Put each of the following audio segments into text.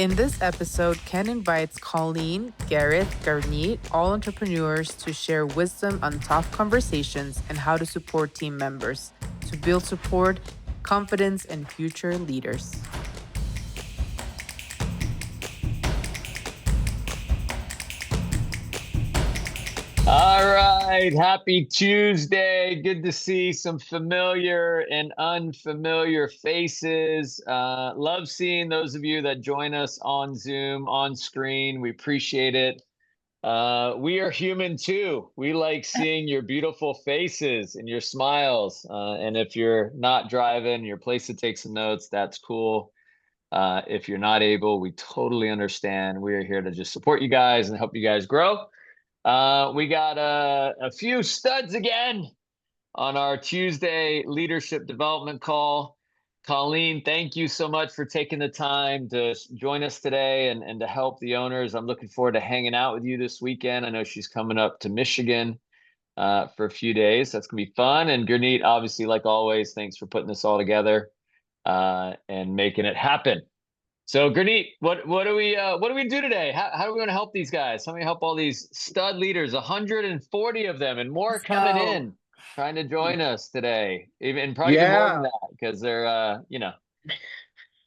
In this episode, Ken invites Colleen, Gareth, Gurneet, all entrepreneurs to share wisdom on tough conversations and how to support team members to build support, confidence, and future leaders. All right. Happy Tuesday. Good to see some familiar and unfamiliar faces. Love seeing those of you that join us on Zoom, on screen. We appreciate it. We are human too. We like seeing your beautiful faces and your smiles. And if you're not driving, your place to take some notes, that's cool. If you're not able, we totally understand. We are here to just support you guys and help you guys grow. We got a few studs again on our Tuesday leadership development call. Colleen, thank you so much for taking the time to join us today and to help the owners. I'm looking forward to hanging out with you this weekend. I know she's coming up to Michigan for a few days. That's going to be fun. And Gurneet, obviously, like always, thanks for putting this all together and making it happen. So Gurneet, what do we do today? How are we going to help these guys? How do we help all these stud leaders? 140 of them and more coming in, trying to join us today. Even probably even more than that because they're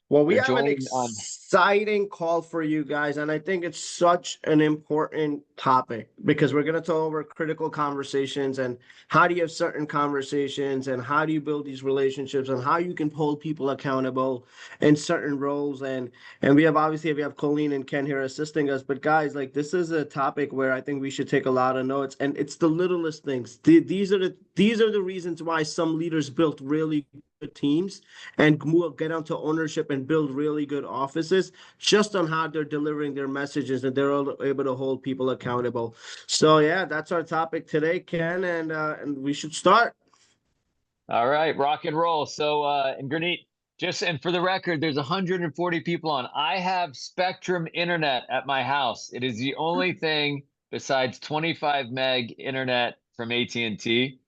Well, we they're have an joining on. exciting call for you guys, and I think it's such an important topic because we're going to talk over critical conversations and how do you have certain conversations and how do you build these relationships and how you can hold people accountable in certain roles. And we have Colleen and Ken here assisting us. But guys, like this is a topic where I think we should take a lot of notes, and it's the littlest things. These are the reasons why some leaders built really good teams and get onto ownership and build really good offices just on how they're delivering their messages and they're able to hold people accountable. So yeah, that's our topic today, Ken, and we should start. All right, rock and roll. So and Gurneet, and for the record, there's 140 people on. I have Spectrum internet at my house. It is the only thing besides 25 meg internet from AT&T.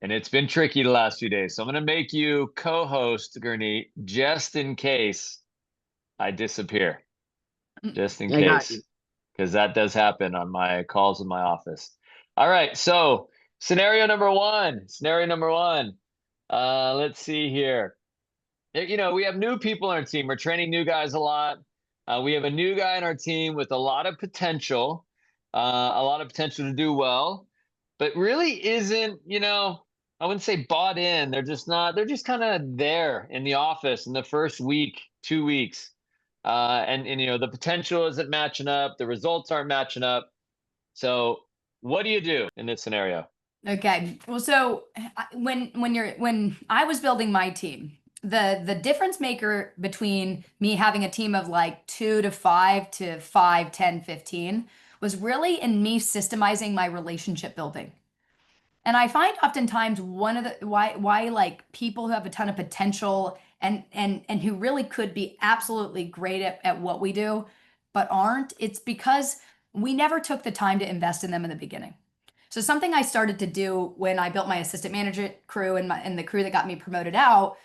And it's been tricky the last few days. So I'm going to make you co-host, Gurneet, just in case I disappear. Just in case. Because that does happen on my calls in my office. All right. So scenario number one. Let's see here. You know, we have new people on our team. We're training new guys a lot. We have a new guy on our team with a lot of potential. To do well. But really isn't, I wouldn't say bought in. They're just kind of there in the office in the first week, 2 weeks. And the potential isn't matching up. The results aren't matching up. So what do you do in this scenario? Okay. Well, so when I was building my team, the difference maker between me having a team of like 2 to 5 to 5, 10, 15 was really in me systemizing my relationship building. And I find oftentimes one of the why like people who have a ton of potential and who really could be absolutely great at what we do, but aren't, it's because we never took the time to invest in them in the beginning. So something I started to do when I built my assistant manager crew and the crew that got me promoted out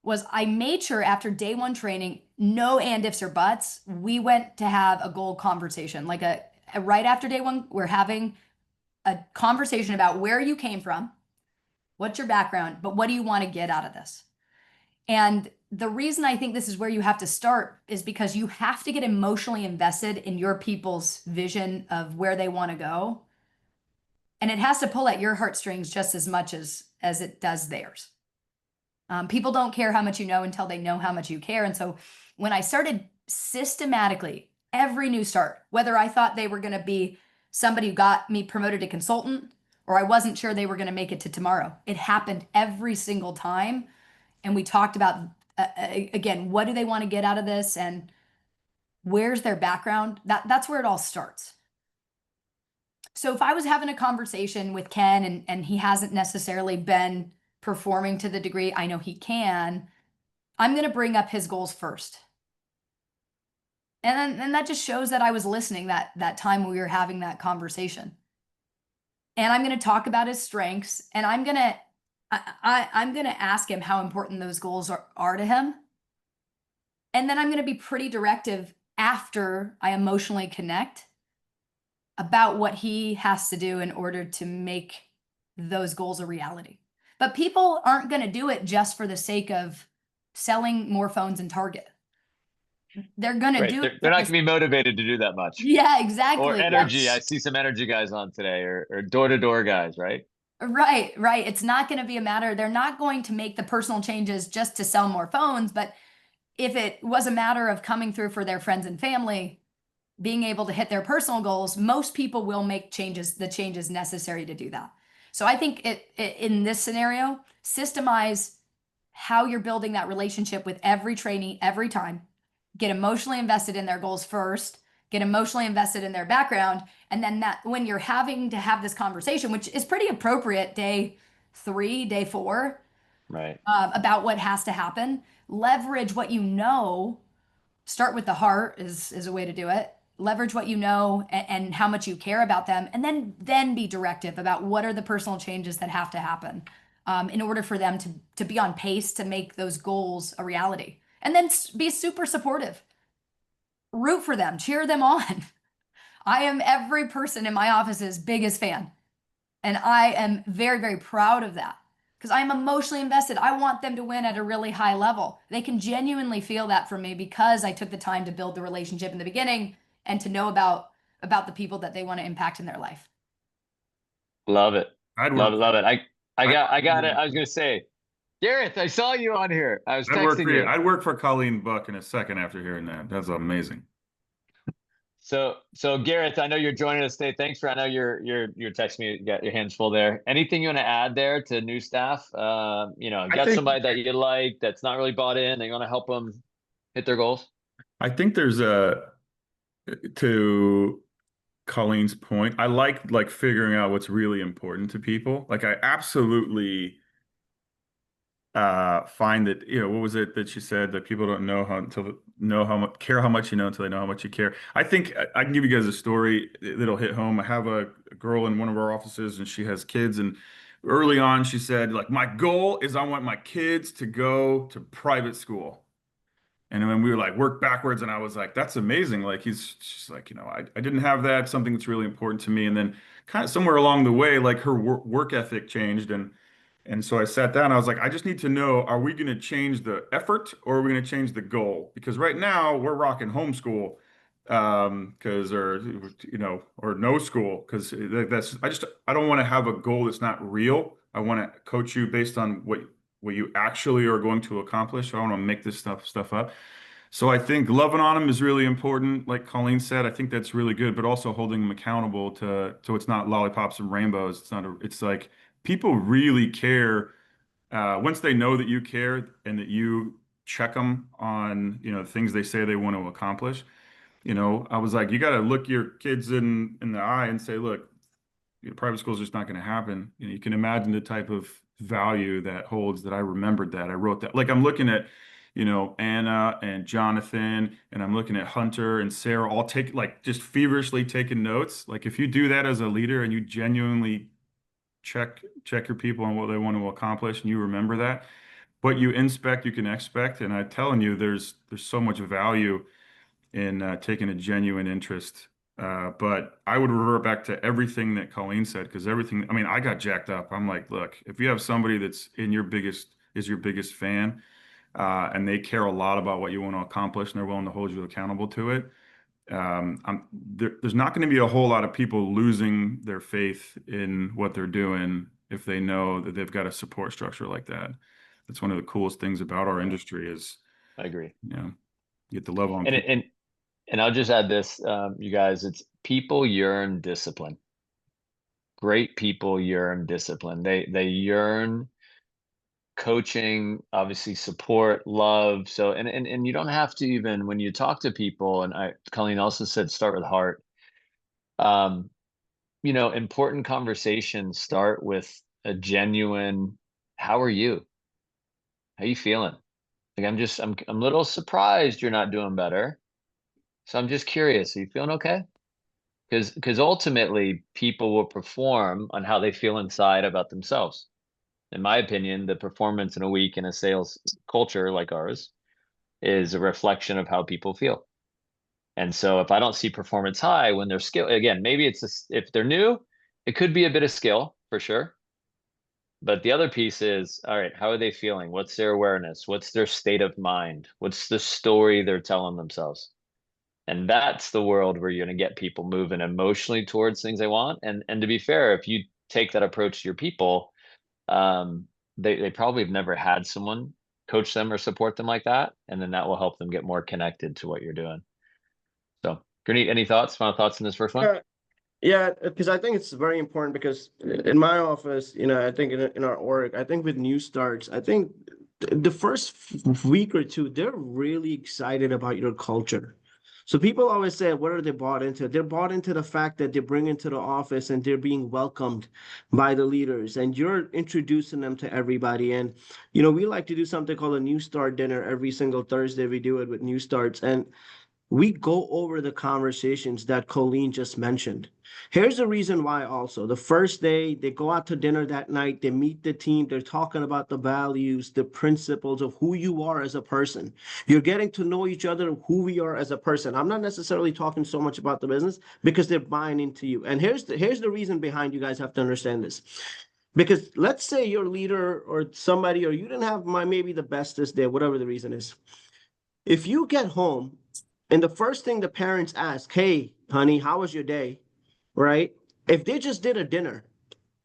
was I made sure after day one training, no and ifs or buts, we went to have a goal conversation. Like right after day one, we're having a conversation about where you came from, what's your background, but what do you want to get out of this? And the reason I think this is where you have to start is because you have to get emotionally invested in your people's vision of where they want to go. And it has to pull at your heartstrings just as much as it does theirs. People don't care how much you know until they know how much you care. And so when I started systematically, every new start, whether I thought they were going to be somebody who got me promoted to consultant, or I wasn't sure they were going to make it to tomorrow. It happened every single time. And we talked about, again, what do they want to get out of this? And where's their background? That's where it all starts. So if I was having a conversation with Ken and he hasn't necessarily been performing to the degree I know he can, I'm going to bring up his goals first. And that just shows that I was listening that time we were having that conversation. And I'm going to talk about his strengths, and I'm going to ask him how important those goals are to him. And then I'm going to be pretty directive after I emotionally connect about what he has to do in order to make those goals a reality. But people aren't going to do it just for the sake of selling more phones in Target. They're going to Right. do it They're for not going this. to be motivated to do that much. Yeah, Or exactly. energy. I see some energy guys on today, or door-to-door guys, right? Right, right. It's not going to be a matter, they're not going to make the personal changes just to sell more phones, but if it was a matter of coming through for their friends and family, being able to hit their personal goals, most people will make changes, the changes necessary to do that. So I think in this scenario, systemize how you're building that relationship with every trainee every time. Get emotionally invested in their goals first, get emotionally invested in their background, and then that when you're having to have this conversation, which is pretty appropriate day 3, day 4, Right. about what has to happen, leverage what you know. Start with the heart is a way to do it. Leverage what you know and how much you care about them, and then be directive about what are the personal changes that have to happen in order for them to be on pace to make those goals a reality. And then be super supportive. Root for them, cheer them on. I am every person in my office's biggest fan. And I am very, very proud of that because I'm emotionally invested. I want them to win at a really high level. They can genuinely feel that from me because I took the time to build the relationship in the beginning and to know about the people that they want to impact in their life. Love it. I'd Love work. it. Love it. I got it. I'd I was going to say, Gareth, I saw you on here. I was work texting for you. you. I'd work for Colleen Buck in a second after hearing that. That's amazing. So Gareth, I know you're joining us today. Thanks for. I know you're texting me. You got your hands full there. Anything you want to add there to new staff? I Got think somebody that you like that's not really bought in. They want to help them hit their goals. I think there's to Colleen's point. I like figuring out what's really important to people. Like I absolutely find that, what was it that she said that people don't know how until know how much care how much you know until they know how much you care. I think I can give you guys a story that'll hit home. I have a girl in one of our offices and she has kids, and early on she said, like, my goal is I want my kids to go to private school. And when we were like work backwards, and I was like, that's amazing. Like she's like, I didn't have that, something that's really important to me. And then kind of somewhere along the way, like her work ethic changed. And so I sat down, I was like, I just need to know, are we going to change the effort or are we going to change the goal? Because right now we're rocking homeschool, because, or no school. Because I don't want to have a goal that's not real. I want to coach you based on what you actually are going to accomplish. I don't want to make this stuff up. So I think loving on them is really important. Like Colleen said, I think that's really good, but also holding them accountable so it's not lollipops and rainbows. It's like people really care. Once they know that you care and that you check them on, the things they say they want to accomplish. I was like, you got to look your kids in the eye and say, look, private school is just not going to happen. You can imagine the type of value that holds, that I remembered that. I wrote that. Like I'm looking at, Anna and Jonathan, and I'm looking at Hunter and Sarah, all just feverishly taking notes. Like if you do that as a leader and you genuinely check your people on what they want to accomplish and you remember that, what you inspect, you can expect. And I'm telling you, there's so much value in taking a genuine interest. But I would revert back to everything that Colleen said, because everything, I mean, I got jacked up. I'm like, look, if you have somebody that's your biggest fan, and they care a lot about what you want to accomplish and they're willing to hold you accountable to it, there's not going to be a whole lot of people losing their faith in what they're doing if they know that they've got a support structure like that. That's one of the coolest things about our industry is, I agree. you get the love on And people. and I'll just add this, you guys. It's people yearn discipline. Great people yearn discipline. They yearn coaching, obviously support, love. So and you don't have to, even when you talk to people, and Colleen also said start with heart. Important conversations start with a genuine, how are you? How you feeling? Like I'm a little surprised you're not doing better. So I'm just curious, are you feeling okay? Because ultimately people will perform on how they feel inside about themselves. In my opinion, the performance in a week in a sales culture like ours is a reflection of how people feel. And so if I don't see performance high when they're skill, again, maybe if they're new, it could be a bit of skill for sure. But the other piece is, all right, how are they feeling? What's their awareness? What's their state of mind? What's the story they're telling themselves? And that's the world where you're going to get people moving emotionally towards things they want. And to be fair, if you take that approach to your people, they probably have never had someone coach them or support them like that. And then that will help them get more connected to what you're doing. So, Gurneet, any thoughts, final thoughts in this first one? Yeah, because I think it's very important because in my office, I think in our org, I think with new starts, I think the first week or two, they're really excited about your culture. So people always say, what are they bought into? They're bought into the fact that they bring into the office and they're being welcomed by the leaders and you're introducing them to everybody. And, we like to do something called a new start dinner every single Thursday. We do it with new starts. And we go over the conversations that Colleen just mentioned. Here's the reason why also. The first day, they go out to dinner that night, they meet the team, they're talking about the values, the principles of who you are as a person. You're getting to know each other, who we are as a person. I'm not necessarily talking so much about the business because they're buying into you. And here's the reason behind. You guys have to understand this. Because let's say your leader or somebody, or you didn't have maybe the best this day, whatever the reason is. If you get home and the first thing the parents ask, hey, honey, how was your day? Right? If they just did a dinner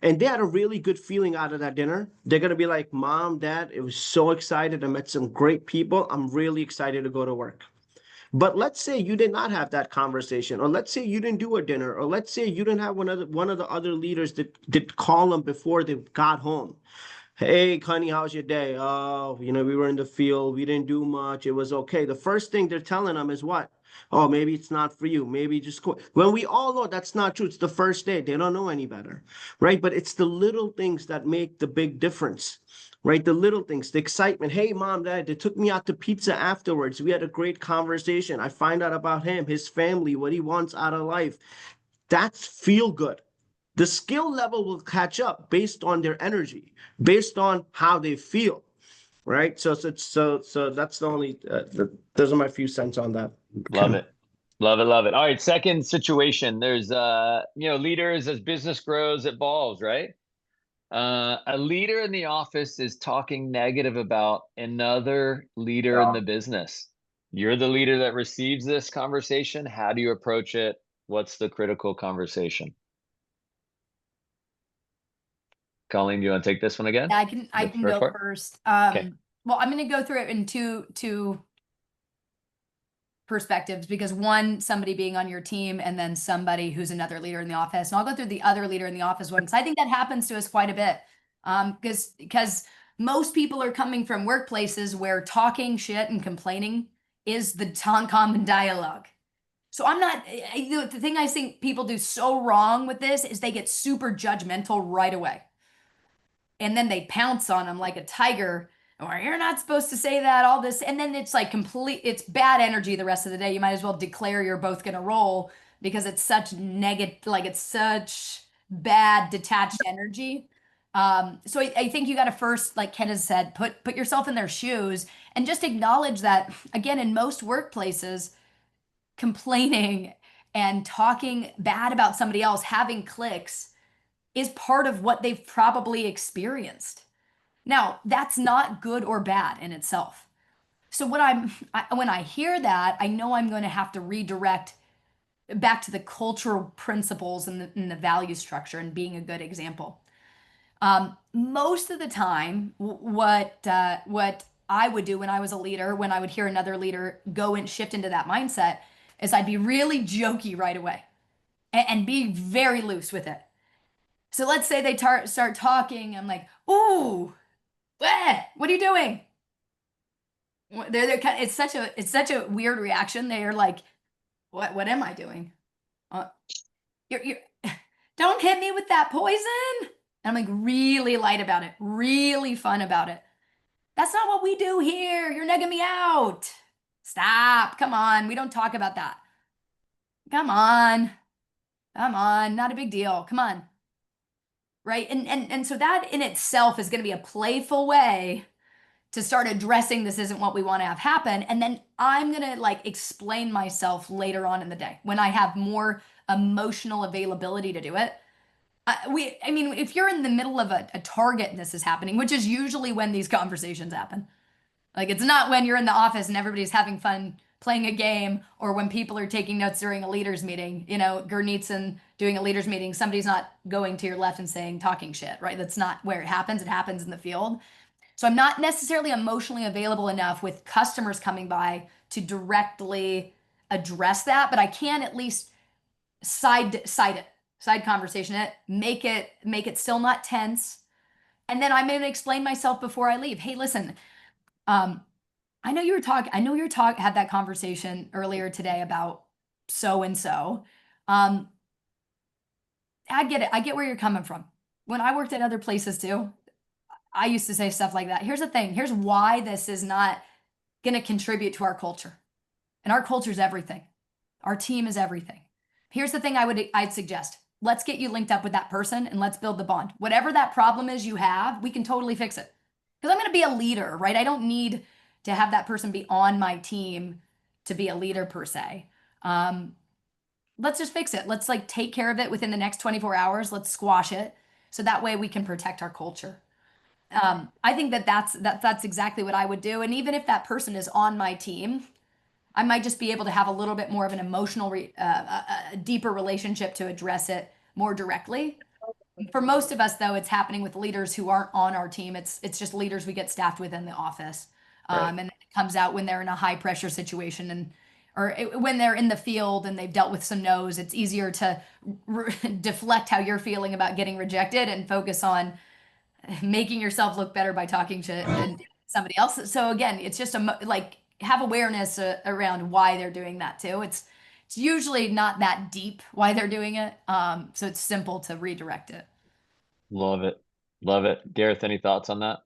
and they had a really good feeling out of that dinner, they're going to be like, Mom, Dad, it was so excited. I met some great people. I'm really excited to go to work. But let's say you did not have that conversation, or let's say you didn't do a dinner, or let's say you didn't have one of the other leaders that did call them before they got home. Hey, Connie, how's your day? Oh, we were in the field. We didn't do much. It was okay. The first thing they're telling them is what? Oh, maybe it's not for you. Maybe just quit. When we all know that's not true. It's the first day. They don't know any better, right? But it's the little things that make the big difference, right? The little things, the excitement. Hey, Mom, Dad, they took me out to pizza afterwards. We had a great conversation. I find out about him, his family, what he wants out of life. That's feel good. The skill level will catch up based on their energy, based on how they feel, right? So that's the only. Those are my few cents on that. Love it. Love it. Love it. All right. Second situation. There's, leaders as business grows, evolves, right? A leader in the office is talking negative about another leader in the business. You're the leader that receives this conversation. How do you approach it? What's the critical conversation? Colleen, do you want to take this one again? Yeah, I can go first. Okay. Well, I'm going to go through it in two perspectives, because one, somebody being on your team, and then somebody who's another leader in the office. And I'll go through the other leader in the office one, because I think that happens to us quite a bit. Because most people are coming from workplaces where talking shit and complaining is the common dialogue. So the thing I think people do so wrong with this is they get super judgmental right away. And then they pounce on them like a tiger, or you're not supposed to say that, all this. And then it's like it's bad energy the rest of the day. You might as well declare you're both going to roll, because it's such it's such bad detached energy. So I think you got to first, like Ken has said, put yourself in their shoes and just acknowledge that, again, in most workplaces, complaining and talking bad about somebody else, having cliques, is part of what they've probably experienced. Now, that's not good or bad in itself. So when I hear that, I know I'm going to have to redirect back to the cultural principles and the value structure and being a good example. Most of the time, what I would do when I was a leader, when I would hear another leader go and shift into that mindset, is I'd be really jokey right away and be very loose with it. So let's say they start talking. I'm like, ooh, what are you doing? They're kind of, it's such a weird reaction. They're like, what am I doing? You're don't hit me with that poison. And I'm like really light about it, really fun about it. That's not what we do here. You're negging me out. Stop. Come on. We don't talk about that. Come on. Not a big deal. Come on. Right. And so that in itself is going to be a playful way to start addressing this isn't what we want to have happen. And then I'm going to like explain myself later on in the day when I have more emotional availability to do it. I mean, if you're in the middle of a target and this is happening, which is usually when these conversations happen, like it's not when you're in the office and everybody's having fun playing a game or when people are taking notes during a leaders meeting, you know, Gurneet's and doing a leaders meeting, somebody's not going to your left and saying, talking shit, right? That's not where it happens. It happens in the field. So I'm not necessarily emotionally available enough with customers coming by to directly address that, but I can at least side conversation it, make it still not tense. And then I'm going to explain myself before I leave. Hey, listen, I know had that conversation earlier today about so and so. I get it. I get where you're coming from. When I worked at other places too, I used to say stuff like that. Here's the thing. Here's why this is not going to contribute to our culture. And our culture is everything. Our team is everything. Here's the thing I'd suggest. Let's get you linked up with that person and let's build the bond. Whatever that problem is you have, we can totally fix it. Because I'm going to be a leader, right? I don't need to have that person be on my team to be a leader per se. Let's just fix it. Let's like take care of it within the next 24 hours. Let's squash it. So that way we can protect our culture. I think that's exactly what I would do. And even if that person is on my team, I might just be able to have a little bit more of an emotional, a deeper relationship to address it more directly. For most of us, though, it's happening with leaders who aren't on our team. It's just leaders we get staffed with in the office, and it comes out when they're in a high pressure situation when they're in the field and they've dealt with some no's. It's easier to deflect how you're feeling about getting rejected and focus on making yourself look better by talking to somebody else. So again, it's just like have awareness around why they're doing that too. It's usually not that deep why they're doing it. So it's simple to redirect it. Love it. Love it. Gareth, any thoughts on that?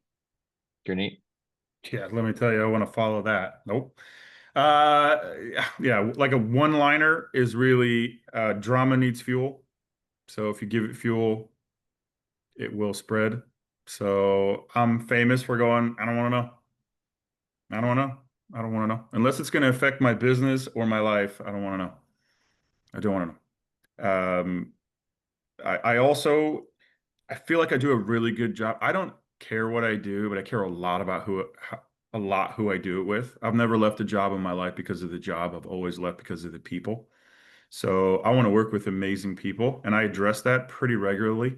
Gurneet? Yeah, let me tell you, I want to follow that. Nope. Yeah, like a one-liner is really drama needs fuel. So if you give it fuel, it will spread. So I'm famous for going, I don't want to know. I don't want to know. I don't want to know. Unless it's going to affect my business or my life, I don't want to know. I don't want to know. I also, I feel like I do a really good job. I don't care what I do, but I care a lot about who I do it with. I've never left a job in my life because of the job. I've always left because of the people. So I want to work with amazing people, and I address that pretty regularly.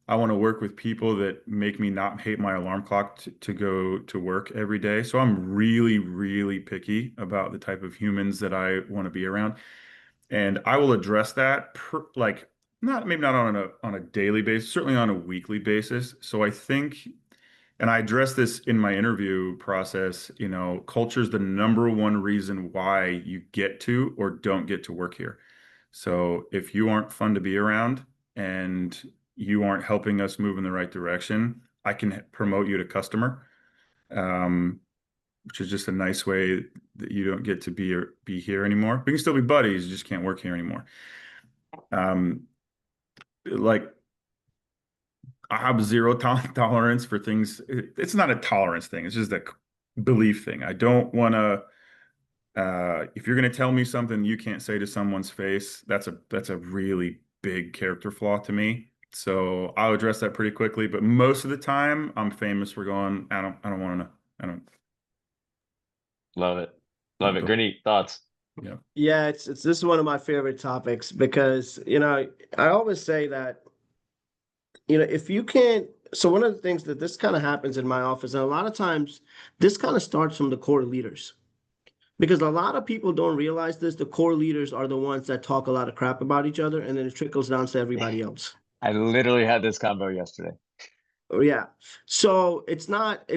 I want to work with people that make me not hate my alarm clock to go to work every day. So I'm really, really picky about the type of humans that I want to be around. And I will address that like maybe not on a daily basis, certainly on a weekly basis. So I think, and I address this in my interview process, you know, culture is the number one reason why you get to or don't get to work here. So if you aren't fun to be around and you aren't helping us move in the right direction, I can promote you to customer, which is just a nice way that you don't get to be here anymore. We can still be buddies, you just can't work here anymore. Like I have zero tolerance for things. It's not a tolerance thing. It's just a belief thing. I don't want to. If you're going to tell me something you can't say to someone's face, that's a really big character flaw to me. So I'll address that pretty quickly. But most of the time, I'm famous for going. I don't want to know. I don't. Love it. Love it. Gurneet, thoughts? Yeah. Yeah, it's this is one of my favorite topics because, you know, I always say that, you know, if you can't, so one of the things that this kind of happens in my office, and a lot of times this kind of starts from the core leaders. Because a lot of people don't realize this, the core leaders are the ones that talk a lot of crap about each other, and then it trickles down to everybody else. I literally had this convo yesterday. Oh, yeah. So it's not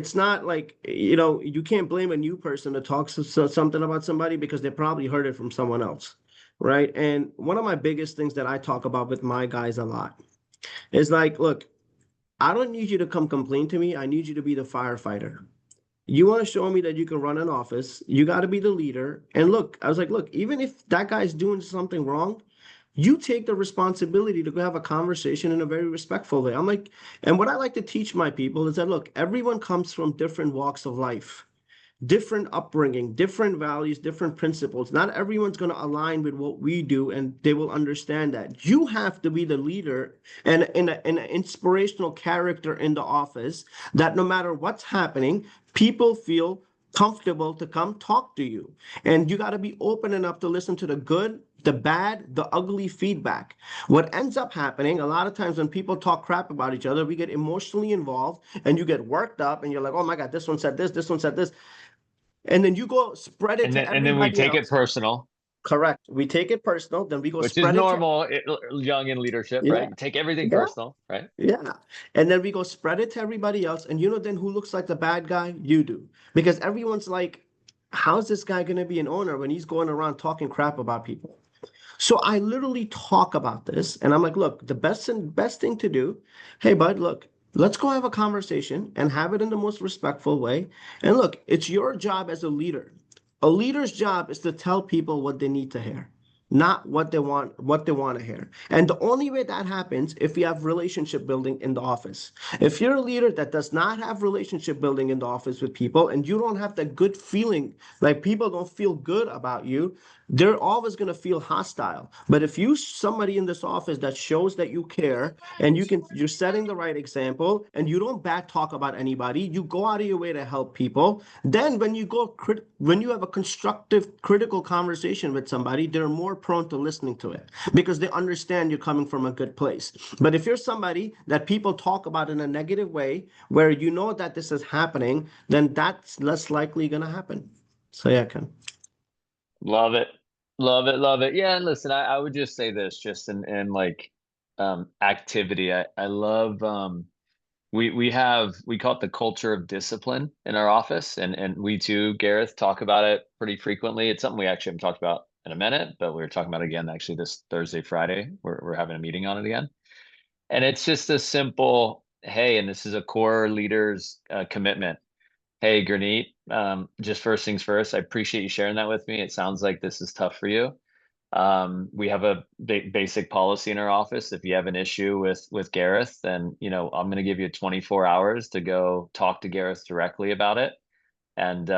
like, you know, you can't blame a new person to talk something about somebody because they probably heard it from someone else, right? And one of my biggest things that I talk about with my guys a lot is like, look, I don't need you to come complain to me. I need you to be the firefighter. You want to show me that you can run an office, you got to be the leader. And look, I was like, look, even if that guy's doing something wrong, you take the responsibility to go have a conversation in a very respectful way. I'm like, and what I like to teach my people is that, look, everyone comes from different walks of life, different upbringing, different values, different principles. Not everyone's going to align with what we do, and they will understand that. You have to be the leader and an inspirational character in the office that no matter what's happening, people feel comfortable to come talk to you. And you got to be open enough to listen to the good, the bad, the ugly feedback. What ends up happening a lot of times when people talk crap about each other, we get emotionally involved and you get worked up and you're like, oh my God, this one said this one said this. And then you go spread it to And then we everybody take it else. personal, Correct. We take it personal, then we go which is spread it to, normal, young in leadership, yeah, right? You take everything yeah, personal, right? yeah. And then we go spread it to everybody else. And you know then who looks like the bad guy? You do. Because everyone's like, how's this guy going to be an owner when he's going around talking crap about people? So I literally talk about this and I'm like, look, the best thing to do, hey bud, look, let's go have a conversation and have it in the most respectful way. And look, it's your job as a leader. A leader's job is to tell people what they need to hear, not what they want to hear. And the only way that happens if you have relationship building in the office. If you're a leader that does not have relationship building in the office with people and you don't have that good feeling, like people don't feel good about you, they're always going to feel hostile. But if you somebody in this office that shows that you care and you're setting the right example and you don't back talk about anybody, you go out of your way to help people, then when you have a constructive critical conversation with somebody, they're more prone to listening to it because they understand you're coming from a good place. But if you're somebody that people talk about in a negative way where you know that this is happening, then that's less likely going to happen. So yeah, Ken. Love it. Love it. Love it. Yeah. And listen, I would just say this just in like activity. I love we call it the culture of discipline in our office. And we too, Gareth, talk about it pretty frequently. It's something we actually haven't talked about in a minute, but we were talking about it again actually this Thursday, Friday. We're having a meeting on it again. And it's just a simple, hey, and this is a core leader's commitment. Hey, Gurneet, just first things first, I appreciate you sharing that with me. It sounds like this is tough for you. We have a basic policy in our office. If you have an issue with Gareth, then I'm going to give you 24 hours to go talk to Gareth directly about it. And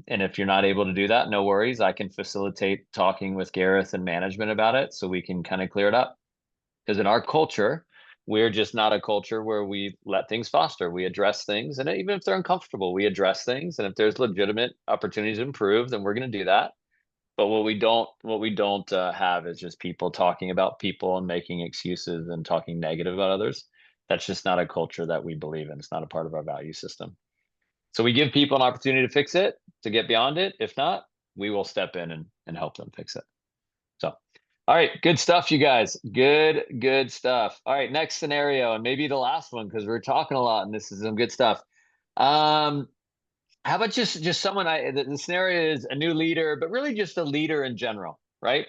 if you're not able to do that, no worries. I can facilitate talking with Gareth and management about it so we can kind of clear it up. Because in our culture, we're just not a culture where we let things foster. We address things, and even if they're uncomfortable, we address things. And if there's legitimate opportunities to improve, then we're going to do that. But what we don't have is just people talking about people and making excuses and talking negative about others. That's just not a culture that we believe in. It's not a part of our value system. So we give people an opportunity to fix it, to get beyond it. If not, we will step in and help them fix it. So, all right, good stuff, you guys. Good stuff. All right, next scenario, and maybe the last one because we're talking a lot, and this is some good stuff. How about just someone? The scenario is a new leader, but really just a leader in general, right?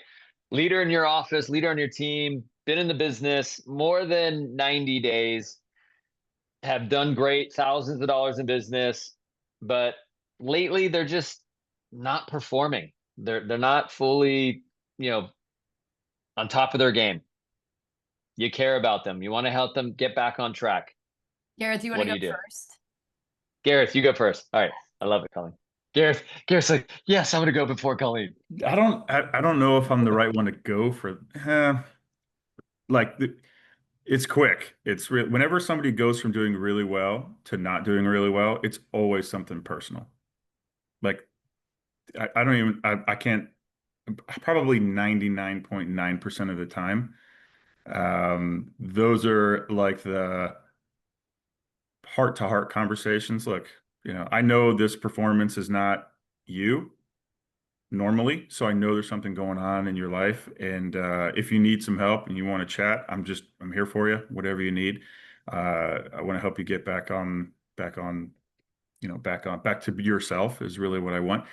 Leader in your office, leader on your team, been in the business more than 90 days, have done great, thousands of dollars in business, but lately they're just not performing. They're not fully, on top of their game. You care about them. You want to help them get back on track. Gareth, you want What to do go you do? first? Gareth, you go first. All right. I love it, Colleen. Gareth's like, yes, I'm going to go before Colleen. I don't know if I'm the right one to go for. Like it's quick. Whenever somebody goes from doing really well to not doing really well, it's always something personal. Like I don't even I can't probably 99.9% of the time. Those are like the heart-to-heart conversations. Look, I know this performance is not you normally, so I know there's something going on in your life, and if you need some help and you want to chat, I'm here for you, whatever you need. I want to help you get back to yourself is really what I want.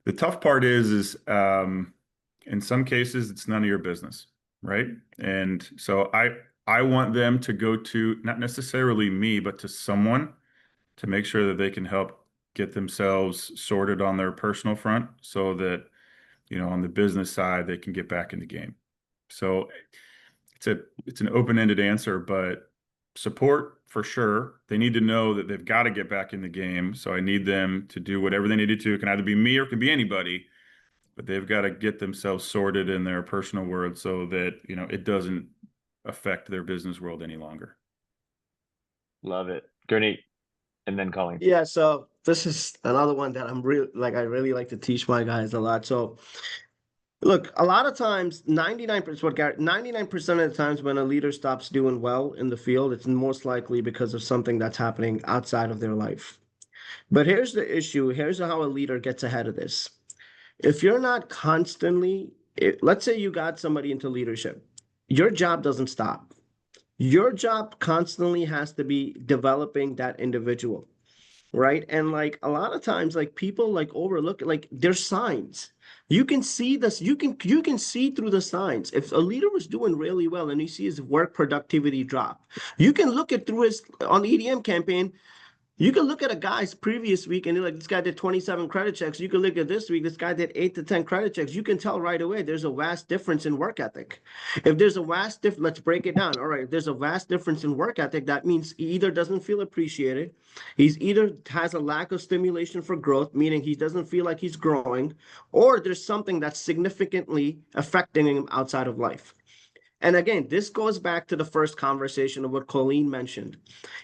The tough part is in some cases it's none of your business, right? And so I want them to go to not necessarily me, but to someone to make sure that they can help get themselves sorted on their personal front so that, on the business side, they can get back in the game. So it's an open-ended answer, but support for sure. They need to know that they've got to get back in the game. So I need them to do whatever they need to do. It can either be me or it can be anybody, but they've got to get themselves sorted in their personal world so that, it doesn't affect their business world any longer. Love it. Gurneet, and then Colleen. Yeah, so this is another one that I really like to teach my guys a lot. So look, a lot of times, 99% of the times when a leader stops doing well in the field, it's most likely because of something that's happening outside of their life. But here's the issue. Here's how a leader gets ahead of this. If you're not constantly, let's say you got somebody into leadership, your job doesn't stop. Your job constantly has to be developing that individual, right? And like a lot of times, like people like overlook, like there's signs. You can see this, you can see through the signs. If a leader was doing really well and you see his work productivity drop, you can look at through his on the EDM campaign. You can look at a guy's previous week and you're like, this guy did 27 credit checks. You can look at this week, this guy did 8 to 10 credit checks. You can tell right away there's a vast difference in work ethic. If there's a vast difference, let's break it down. All right, if there's a vast difference in work ethic, that means he either doesn't feel appreciated, he's either has a lack of stimulation for growth, meaning he doesn't feel like he's growing, or there's something that's significantly affecting him outside of life. And again, this goes back to the first conversation of what Colleen mentioned.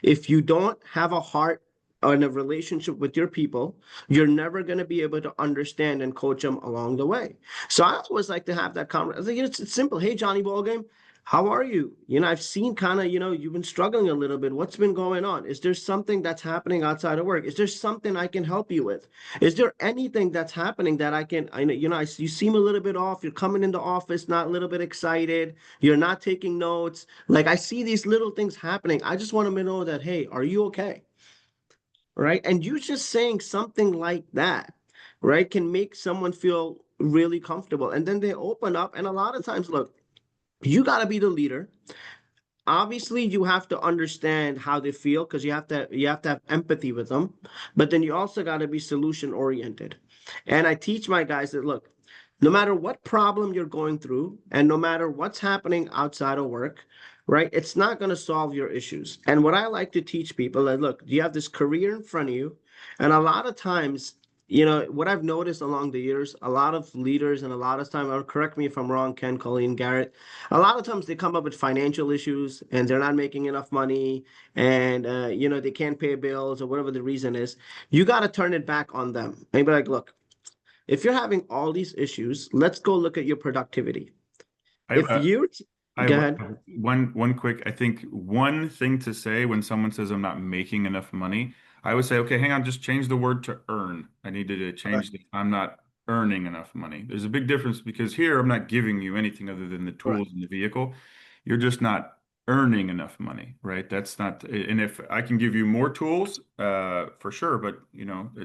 If you don't have a heart and a relationship with your people, you're never going to be able to understand and coach them along the way. So I always like to have that conversation. It's simple. Hey, Johnny Ballgame, how are you? I've seen kind of, you've been struggling a little bit. What's been going on? Is there something that's happening outside of work? Is there something I can help you with? Is there anything that's happening that you seem a little bit off. You're coming into office, not a little bit excited. You're not taking notes. Like I see these little things happening. I just want to know that, hey, are you okay? Right? And you just saying something like that, right, can make someone feel really comfortable. And then they open up. And a lot of times, look, you got to be the leader. Obviously, you have to understand how they feel because you have to have empathy with them. But then you also got to be solution oriented. And I teach my guys that, look, no matter what problem you're going through and no matter what's happening outside of work, right, it's not going to solve your issues. And what I like to teach people is, look, you have this career in front of you. And a lot of times, what I've noticed along the years, a lot of leaders and a lot of time, or correct me if I'm wrong, Ken, Colleen, Garrett, a lot of times they come up with financial issues and they're not making enough money and, they can't pay bills or whatever the reason is. You got to turn it back on them and be like, look, if you're having all these issues, let's go look at your productivity. Go ahead. One quick, I think one thing to say when someone says I'm not making enough money, I would say, okay, hang on, just change the word to earn. I needed to change I'm not earning enough money. There's a big difference because here I'm not giving you anything other than the tools in the vehicle. You're just not earning enough money, right? That's not, and if I can give you more tools, for sure, but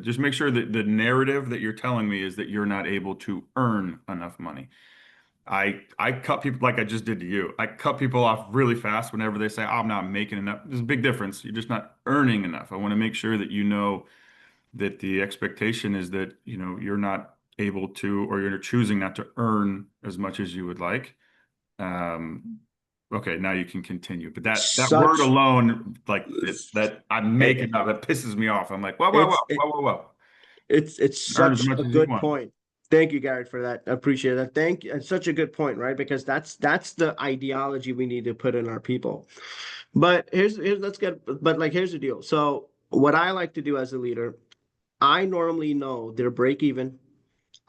just make sure that the narrative that you're telling me is that you're not able to earn enough money. I cut people like I just did to you. I cut people off really fast whenever they say, oh, I'm not making enough. There's a big difference. You're just not earning enough. I want to make sure that that the expectation is that, you're not able to, or you're choosing not to earn as much as you would like. Okay, now you can continue. But that word alone, like that I'm making up, that pisses me off. I'm like, whoa. It's such a good point. Thank you, Gareth, for that. I appreciate that. Thank you. It's such a good point, right? Because that's the ideology we need to put in our people. But here's the deal. So what I like to do as a leader, I normally know their break even.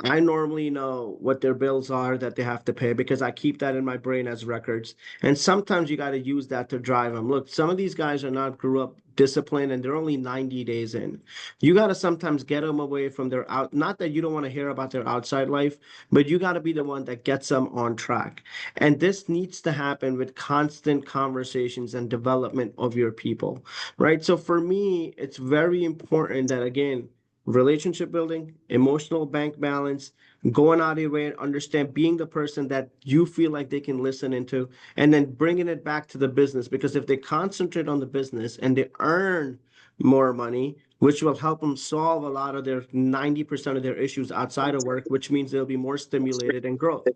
I normally know what their bills are that they have to pay because I keep that in my brain as records. And sometimes you got to use that to drive them. Look, some of these guys are not grew up disciplined and they're only 90 days in. You got to sometimes get them away from their not that you don't want to hear about their outside life, but you got to be the one that gets them on track. And this needs to happen with constant conversations and development of your people, right? So for me, it's very important that, again, relationship building, emotional bank balance, going out of your way and understand, being the person that you feel like they can listen into, and then bringing it back to the business. Because if they concentrate on the business and they earn more money, which will help them solve a lot of their 90% of their issues outside of work, which means they'll be more stimulated in growth.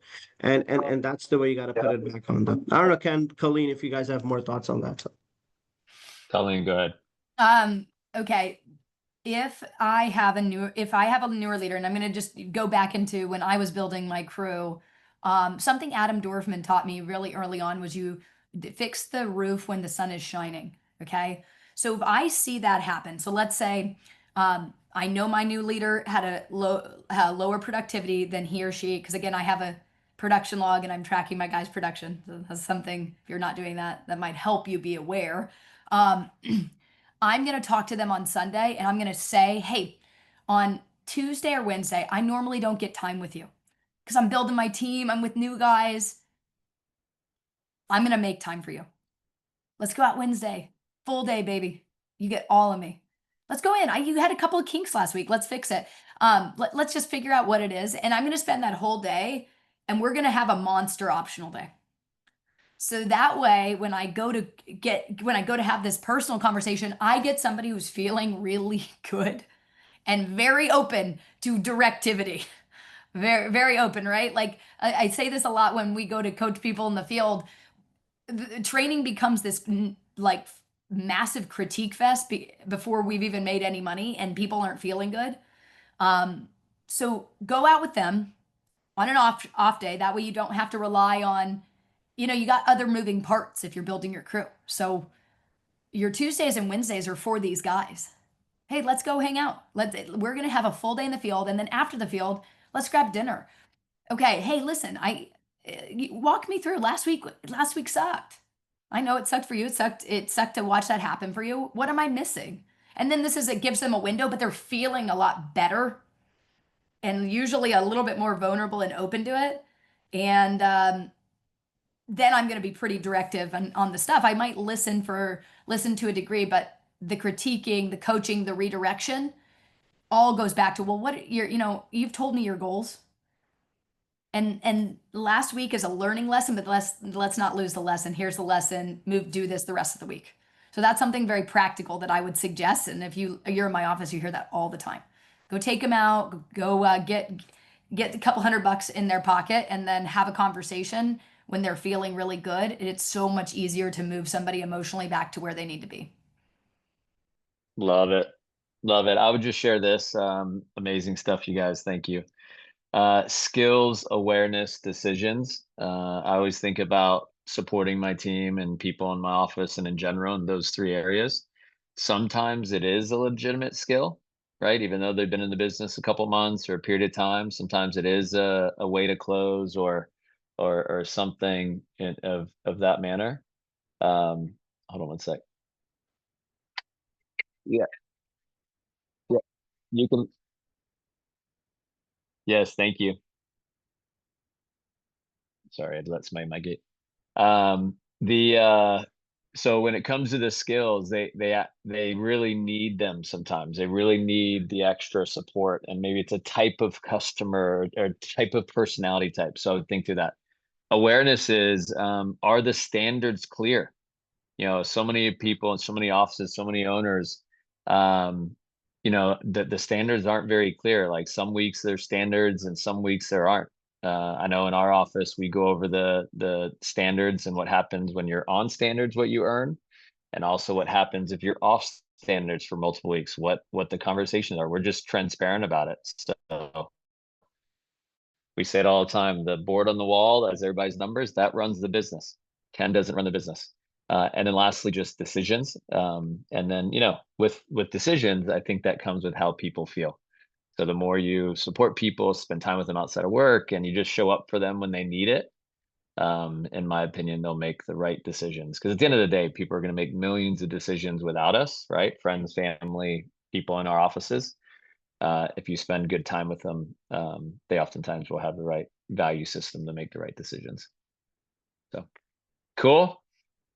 And that's the way you got to put it back on them. I don't know, Ken, Colleen, if you guys have more thoughts on that. Colleen, go ahead. Okay. If I have a newer leader, and I'm going to just go back into when I was building my crew, something Adam Dorfman taught me really early on was you fix the roof when the sun is shining. Okay. So if I see that happen, so let's say, I know my new leader had a lower productivity than he or she, because again, I have a production log and I'm tracking my guys' production. So that's something, if you're not doing that, that might help you be aware. I'm going to talk to them on Sunday and I'm going to say, hey, on Tuesday or Wednesday, I normally don't get time with you because I'm building my team. I'm with new guys. I'm going to make time for you. Let's go out Wednesday. Full day, baby. You get all of me. Let's go in. You had a couple of kinks last week. Let's fix it. Let's just figure out what it is. And I'm going to spend that whole day and we're going to have a monster optional day. So that way, when I go to have this personal conversation, I get somebody who's feeling really good and very open to directivity. Very, very open, right? Like I say this a lot when we go to coach people in the field. The training becomes this like massive critique fest before we've even made any money and people aren't feeling good. So go out with them on an off day. That way you don't have to rely on, you got other moving parts if you're building your crew. So your Tuesdays and Wednesdays are for these guys. Hey, let's go hang out. We're going to have a full day in the field. And then after the field, let's grab dinner. Okay. Hey, listen, walk me through last week. Last week sucked. I know it sucked for you. It sucked to watch that happen for you. What am I missing? And then it gives them a window, but they're feeling a lot better and usually a little bit more vulnerable and open to it. And, then I'm going to be pretty directive on the stuff. I might listen to a degree, but the critiquing, the coaching, the redirection all goes back to, well, what you've told me your goals. And last week is a learning lesson, but let's not lose the lesson. Here's the lesson. Do this the rest of the week. So that's something very practical that I would suggest. And if you're in my office, you hear that all the time. Go take them out, go get a couple $100 in their pocket and then have a conversation when they're feeling really good. It's so much easier to move somebody emotionally back to where they need to be. Love it. Love it. I would just share this. Amazing stuff, you guys. Thank you. Skills, awareness, decisions. I always think about supporting my team and people in my office and in general in those three areas. Sometimes it is a legitimate skill, right? Even though they've been in the business a couple months or a period of time, sometimes it is a way to close or something of that manner. Hold on one sec. Yeah. Yeah. You can. Yes, thank you. Sorry, I let somebody mic it. So when it comes to the skills, they really need them sometimes. They really need the extra support, and maybe it's a type of customer or type of personality type. So think through that. Awareness is, are the standards clear? So many people and so many offices, so many owners, the standards aren't very clear. Like some weeks there's standards and some weeks there aren't. I know in our office, we go over the standards and what happens when you're on standards, what you earn, and also what happens if you're off standards for multiple weeks, what the conversations are. We're just transparent about it. So we say it all the time, the board on the wall, as everybody's numbers, that runs the business. Ken doesn't run the business. And then lastly, just decisions. And then, with decisions, I think that comes with how people feel. So the more you support people, spend time with them outside of work, and you just show up for them when they need it, in my opinion, they'll make the right decisions. Because at the end of the day, people are going to make millions of decisions without us, right? Friends, family, people in our offices. If you spend good time with them, they oftentimes will have the right value system to make the right decisions. So cool.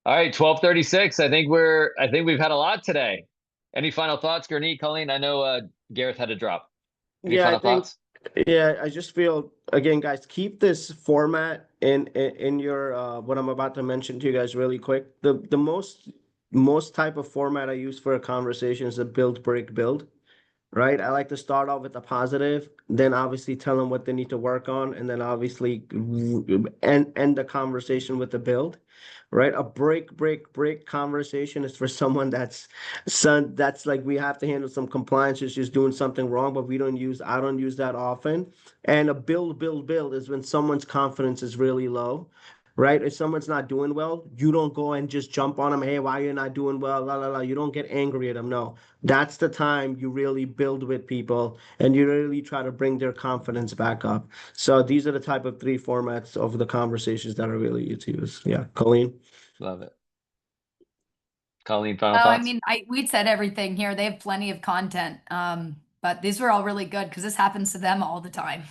All right, 12:36. I think we've had a lot today. Any final thoughts, Gurneet, Colleen? I know Gareth had to drop. Any final thoughts? Yeah, I just feel, again, guys, keep this format in your what I'm about to mention to you guys really quick. The most most type of format I use for a conversation is a build, break, build. Right? I like to start off with the positive, then obviously tell them what they need to work on, and then obviously end the conversation with the build. Right? A break conversation is for someone that's like we have to handle some compliance issues doing something wrong, but I don't use that often. And a build is when someone's confidence is really low. Right? If someone's not doing well, you don't go and just jump on them. Hey, why you're not doing well? La la la. You don't get angry at them. No, that's the time you really build with people and you really try to bring their confidence back up. So these are the type of 3 formats of the conversations that are really easy to use. Yeah, Colleen. Love it. Colleen, final I thoughts? mean, we'd said everything here. They have plenty of content. But these were all really good because this happens to them all the time.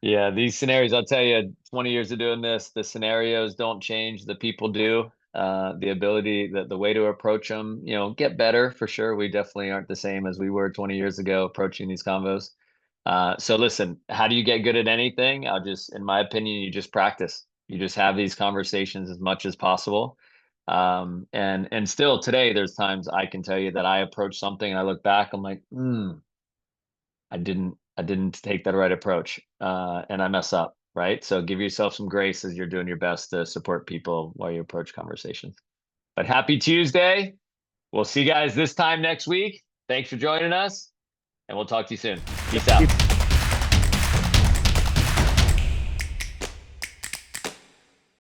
Yeah, these scenarios, I'll tell you, 20 years of doing this, the scenarios don't change, the people do. The ability, the way to approach them, you know, get better for sure. We definitely aren't the same as we were 20 years ago approaching these convos. So listen, how do you get good at anything? In my opinion, you just practice. You just have these conversations as much as possible. And still today, there's times I can tell you that I approach something and I look back, I'm like, I didn't take that right approach, and I mess up, right? So give yourself some grace as you're doing your best to support people while you approach conversations. But happy Tuesday. We'll see you guys this time next week. Thanks for joining us, and we'll talk to you soon. Peace out.